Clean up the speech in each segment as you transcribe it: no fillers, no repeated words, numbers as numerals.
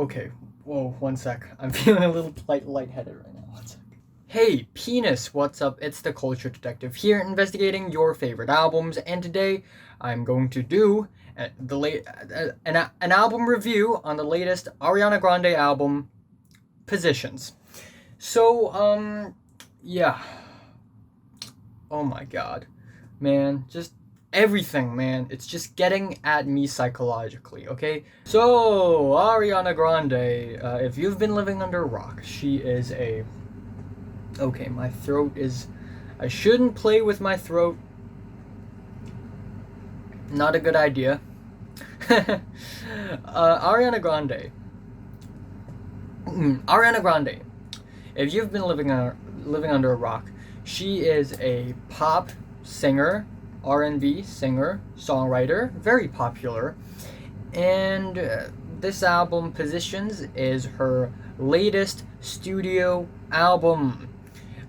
Okay, whoa, one sec. I'm feeling a little lightheaded right now. One sec. Hey, penis, what's up? It's the Culture Detective here, investigating your favorite albums, and today I'm going to do an album review on the latest Ariana Grande album, Positions. So, yeah. Oh my god. Man, just everything, man. It's just getting at me psychologically, okay? So, Ariana Grande, if you've been living under a rock, she is a. Okay, my throat is. I shouldn't play with my throat. Not a good idea. Ariana Grande. Ariana Grande. If you've been living under a rock, she is a pop singer, R&B singer, songwriter, very popular. And this album, Positions, is her latest studio album.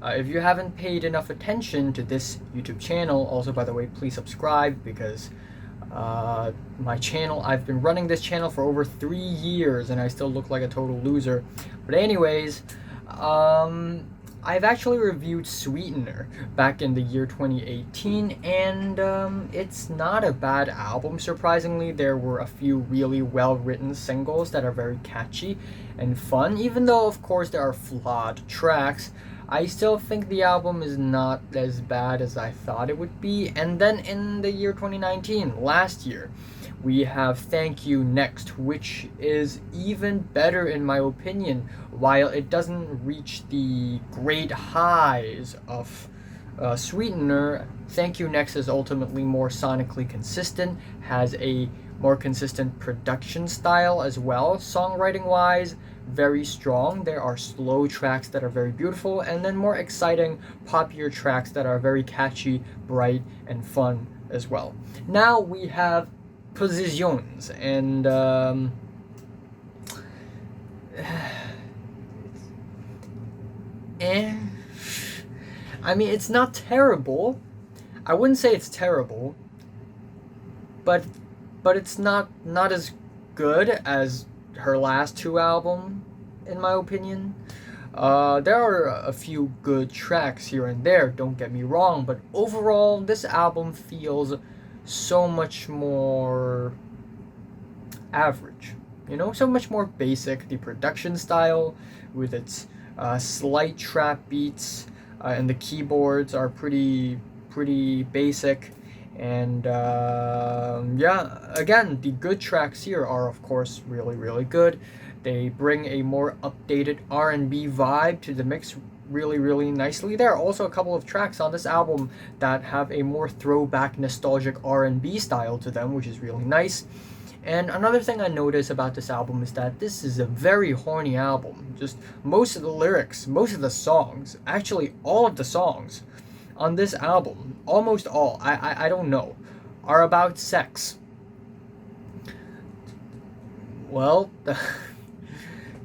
If you haven't paid enough attention to this YouTube channel, also, by the way, please subscribe, because my channel, I've been running this channel for over 3 years and I still look like a total loser. But anyways, I've actually reviewed Sweetener back in the year 2018, and it's not a bad album. Surprisingly, there were a few really well-written singles that are very catchy and fun. Even though, of course, there are flawed tracks, I still think the album is not as bad as I thought it would be. And then in the year 2019, last year, we have Thank You Next, which is even better in my opinion. While it doesn't reach the great highs of Sweetener, Thank You Next is ultimately more sonically consistent, has a more consistent production style as well. Songwriting wise, very strong. There are slow tracks that are very beautiful, and then more exciting, poppier tracks that are very catchy, bright, and fun as well. Now we have Positions, and I mean, it's not terrible. I wouldn't say it's terrible, but it's not as good as her last two albums, in my opinion. There are a few good tracks here and there, don't get me wrong, but overall, this album feels so much more average, so much more basic. The production style, with its slight trap beats, and the keyboards are pretty basic. And yeah, again, the good tracks here are, of course, really good. They bring a more updated R&B vibe to the mix really nicely. There are also a couple of tracks on this album that have a more throwback, nostalgic R&B style to them, which is really nice. And another thing I notice about this album is that this is a very horny album. Just most of the lyrics, most of the songs, actually all of the songs on this album, almost all, I don't know, are about sex. Well,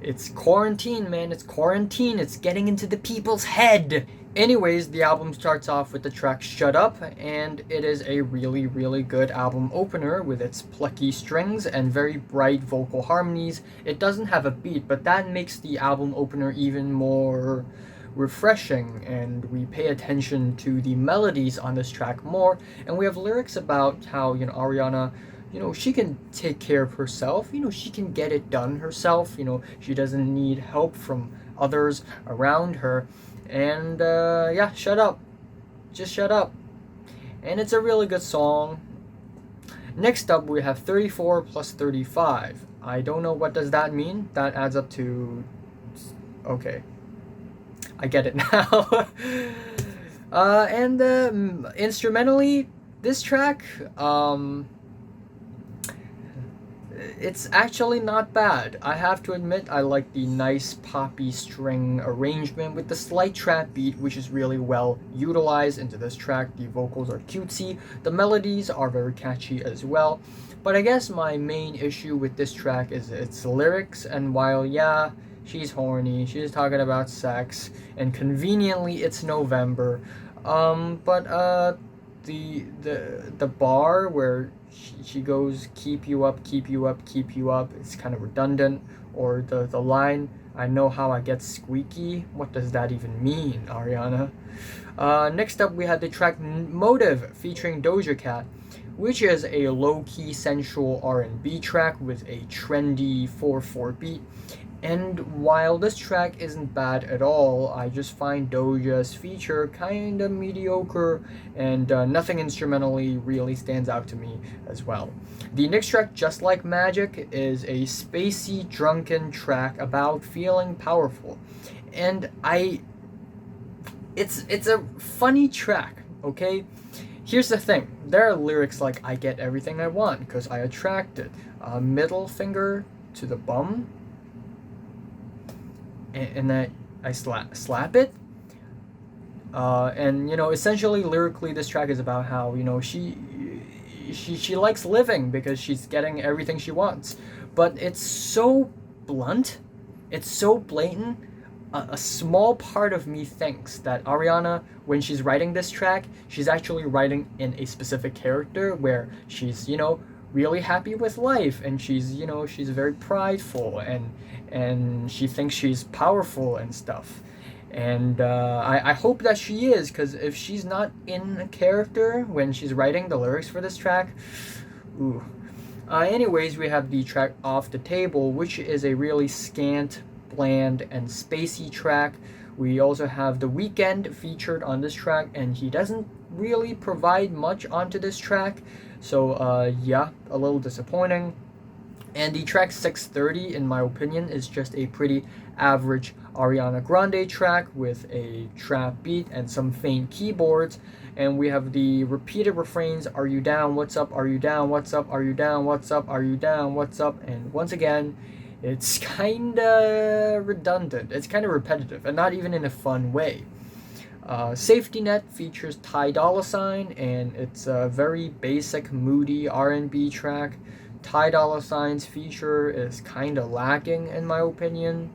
it's quarantine, man. It's quarantine. It's getting into the people's head. Anyways, the album starts off with the track Shut Up, and it is a really good album opener with its plucky strings and very bright vocal harmonies. It doesn't have a beat, but that makes the album opener even more refreshing, and we pay attention to the melodies on this track more, and we have lyrics about how, Ariana, she can take care of herself, she can get it done herself, she doesn't need help from others around her. And yeah, shut up. Just shut up. And it's a really good song. Next up, we have 34 plus 35. I don't know what does that mean. That adds up to... Okay. I get it now. And instrumentally, this track, it's actually not bad. I have to admit, I like the nice poppy string arrangement with the slight trap beat, which is really well utilized into this track. The vocals are cutesy, the melodies are very catchy as well. But I guess my main issue with this track is its lyrics, and while, yeah, she's horny, she's talking about sex, and conveniently it's November, but the bar where she goes keep you up, keep you up, keep you up. It's kind of redundant. Or the line, I know how I get squeaky. What does that even mean, Ariana? Next up, we had the track Motive featuring Doja Cat, which is a low-key sensual R&B track with a trendy 4/4 beat. And while this track isn't bad at all, I just find Doja's feature kinda mediocre, and nothing instrumentally really stands out to me as well. The next track, Just Like Magic, is a spacey, drunken track about feeling powerful. And it's a funny track, okay? Here's the thing, there are lyrics like, I get everything I want because I attracted. Middle finger to the bum, and that I slap it. And essentially lyrically, this track is about how she likes living because she's getting everything she wants, but it's so blunt, it's so blatant. A small part of me thinks that Ariana, when she's writing this track, she's actually writing in a specific character where she's really happy with life, and she's very prideful, and she thinks she's powerful and stuff. And I hope that she is, because if she's not in a character when she's writing the lyrics for this track, ooh. Anyways, we have the track Off the Table, which is a really scant, bland, and spacey track. We also have The Weeknd featured on this track, and he doesn't really provide much onto this track, so yeah, a little disappointing. And the track 630, in my opinion, is just a pretty average Ariana Grande track with a trap beat and some faint keyboards. And we have the repeated refrains, are you down, what's up, are you down, what's up, are you down, what's up, are you down, what's up. And once again, it's kinda redundant, it's kinda repetitive, and not even in a fun way. Safety Net features Ty Dolla $ign, and it's a very basic, moody R&B track. Ty Dolla $ign's feature is kinda lacking in my opinion.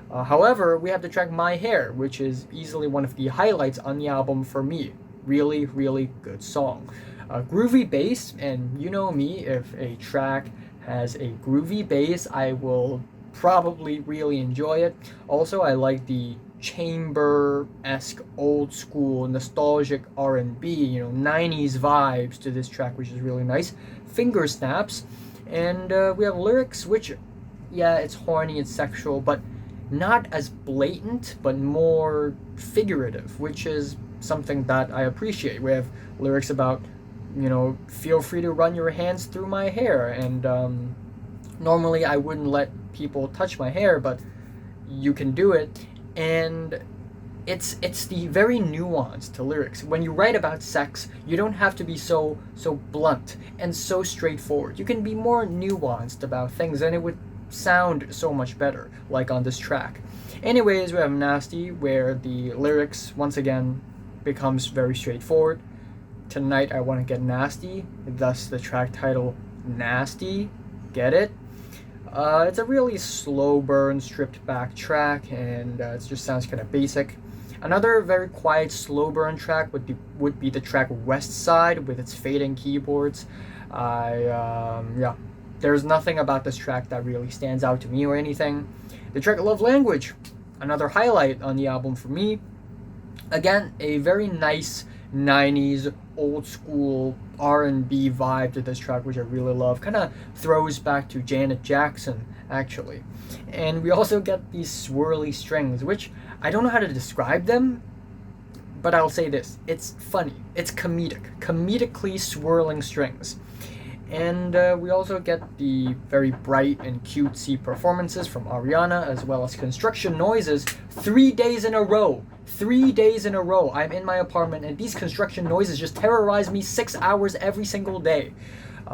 However, we have the track My Hair, which is easily one of the highlights on the album for me. Really, really good song. Groovy bass, and you know me, if a track has a groovy bass, I will probably really enjoy it. Also, I like the chamber-esque, old school, nostalgic R&B, 90s vibes to this track, which is really nice. Finger snaps. And we have lyrics which, yeah, it's horny, it's sexual, but not as blatant, but more figurative, which is something that I appreciate. We have lyrics about, feel free to run your hands through my hair, and normally I wouldn't let people touch my hair, but you can do it. And it's the very nuanced to lyrics. When you write about sex, you don't have to be so blunt and so straightforward. You can be more nuanced about things, and it would sound so much better, like on this track. Anyways, we have Nasty, where the lyrics once again becomes very straightforward. Tonight I want to get nasty, thus the track title Nasty. Get it? It's a really slow burn, stripped back track, and it just sounds kind of basic. Another very quiet, slow burn track would be the track West Side with its fading keyboards. Yeah, there's nothing about this track that really stands out to me or anything. The track Love Language, another highlight on the album for me. Again, a very nice 90s old school R&B vibe to this track, which I really love. Kind of throws back to Janet Jackson, actually. And we also get these swirly strings, which I don't know how to describe them, but I'll say this. It's funny. It's comedically swirling strings. And we also get the very bright and cutesy performances from Ariana, as well as construction noises 3 days in a row. 3 days in a row, I'm in my apartment, and these construction noises just terrorize me 6 hours every single day.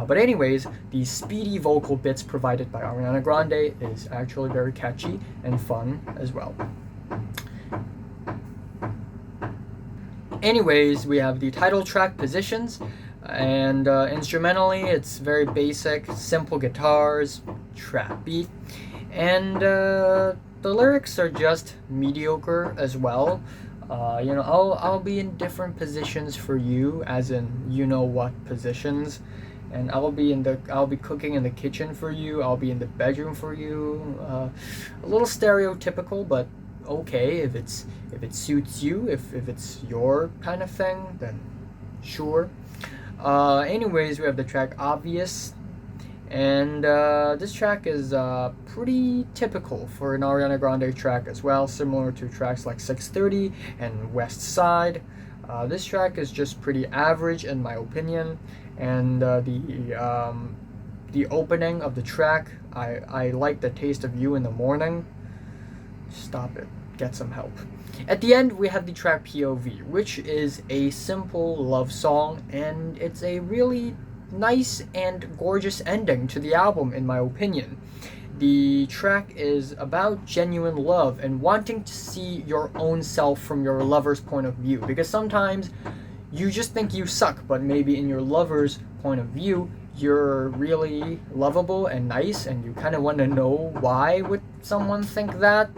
But anyways, the speedy vocal bits provided by Ariana Grande is actually very catchy and fun as well. Anyways, we have the title track Positions, and instrumentally it's very basic, simple guitars, trap beat, and the lyrics are just mediocre as well. I'll be in different positions for you, as in what positions, and I'll be cooking in the kitchen for you. I'll be in the bedroom for you. A little stereotypical, but okay if it suits you, if it's your kind of thing, then sure. Anyways, we have the track Obvious, and this track is pretty typical for an Ariana Grande track as well, similar to tracks like 630 and West Side. This track is just pretty average in my opinion, and the opening of the track, I like the taste of you in the morning. Stop it. Get some help. At the end, we have the track POV, which is a simple love song, and it's a really nice and gorgeous ending to the album, in my opinion. The track is about genuine love and wanting to see your own self from your lover's point of view, because sometimes you just think you suck, but maybe in your lover's point of view, you're really lovable and nice, and you kind of want to know why would someone think that.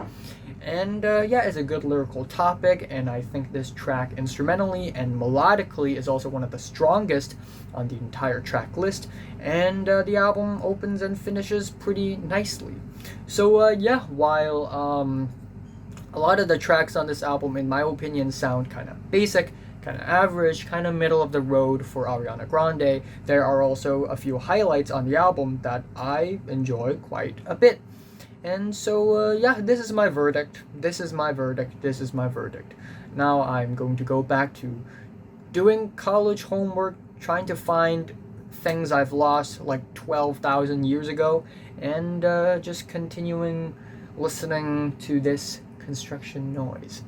And yeah, it's a good lyrical topic, and I think this track instrumentally and melodically is also one of the strongest on the entire track list, and the album opens and finishes pretty nicely. So yeah, while a lot of the tracks on this album, in my opinion, sound kind of basic, kind of average, kind of middle of the road for Ariana Grande, there are also a few highlights on the album that I enjoy quite a bit. And so, yeah, this is my verdict. This is my verdict. This is my verdict. Now I'm going to go back to doing college homework, trying to find things I've lost like 12,000 years ago, and just continuing listening to this construction noise.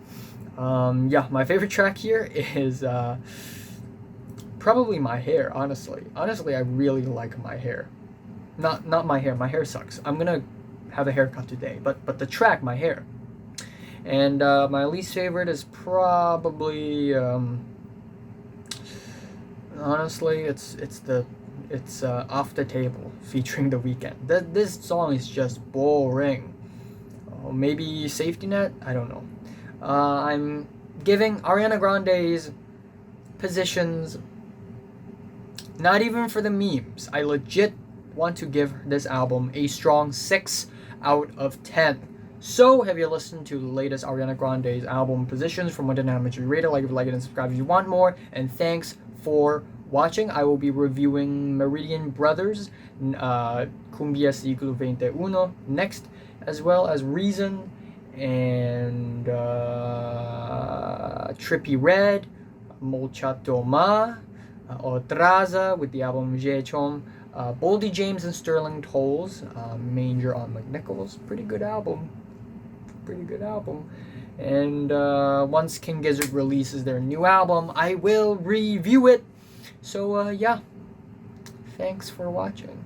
Yeah, my favorite track here is probably my hair, honestly. Honestly, I really like my hair. Not my hair. My hair sucks. I'm gonna have a haircut today, but the track, my hair. And my least favorite is probably honestly it's Off the Table featuring The Weeknd. This song is just boring. Maybe Safety Net, I don't know. I'm giving Ariana Grande's positions, not even for the memes, I legit want to give this album a strong 6 out of 10. So, have you listened to the latest Ariana Grande's album positions from 1 to 9? How much you rate it? Like it, and subscribe if you want more. And thanks for watching. I will be reviewing Meridian Brothers, Cumbia Siglo XXI next, as well as Reason and Trippy Red, Molchato Ma, Otraza with the album Jechom, Boldy James and Sterling Tolls, Manger on McNichols. Pretty good album. And once King Gizzard releases their new album, I will review it. So yeah, thanks for watching.